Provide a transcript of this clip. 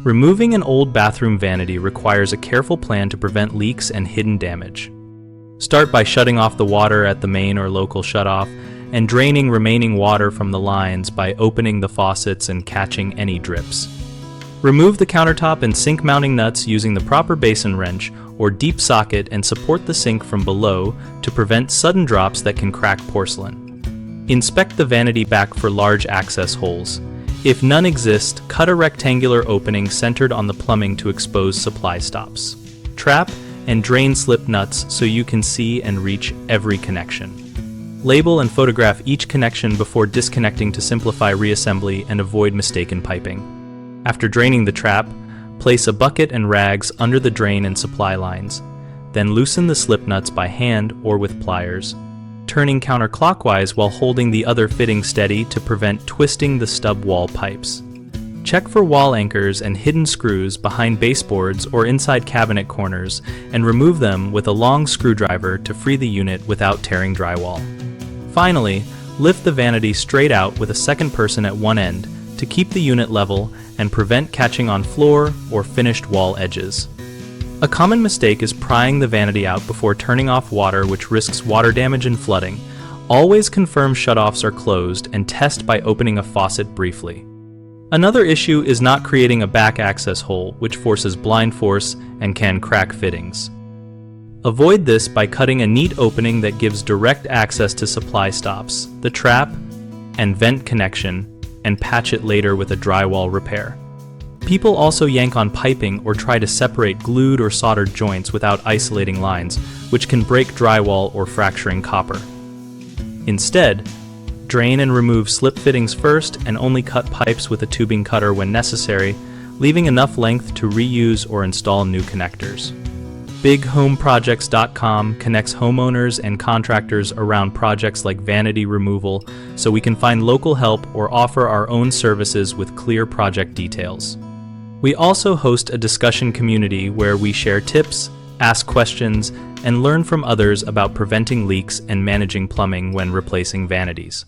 Removing an old bathroom vanity requires a careful plan to prevent leaks and hidden damage. Start by shutting off the water at the main or local shutoff and draining remaining water from the lines by opening the faucets and catching any drips. Remove the countertop and sink mounting nuts using the proper basin wrench or deep socket and support the sink from below to prevent sudden drops that can crack porcelain. Inspect the vanity back for large access holes. If none exist, cut a rectangular opening centered on the plumbing to expose supply stops. Trap and drain slip nuts so you can see and reach every connection. Label and photograph each connection before disconnecting to simplify reassembly and avoid mistaken piping. After draining the trap, place a bucket and rags under the drain and supply lines. Then loosen the slip nuts by hand or with pliers, turning counterclockwise while holding the other fitting steady to prevent twisting the stub wall pipes. Check for wall anchors and hidden screws behind baseboards or inside cabinet corners and remove them with a long screwdriver to free the unit without tearing drywall. Finally, lift the vanity straight out with a second person at one end to keep the unit level and prevent catching on floor or finished wall edges. A common mistake is prying the vanity out before turning off water, which risks water damage and flooding. Always confirm shutoffs are closed and test by opening a faucet briefly. Another issue is not creating a back access hole, which forces blind force and can crack fittings. Avoid this by cutting a neat opening that gives direct access to supply stops, the trap, and vent connection, and patch it later with a drywall repair. People also yank on piping or try to separate glued or soldered joints without isolating lines, which can break drywall or fracturing copper. Instead, drain and remove slip fittings first and only cut pipes with a tubing cutter when necessary, leaving enough length to reuse or install new connectors. BigHomeProjects.com connects homeowners and contractors around projects like vanity removal so we can find local help or offer our own services with clear project details. We also host a discussion community where we share tips, ask questions, and learn from others about preventing leaks and managing plumbing when replacing vanities.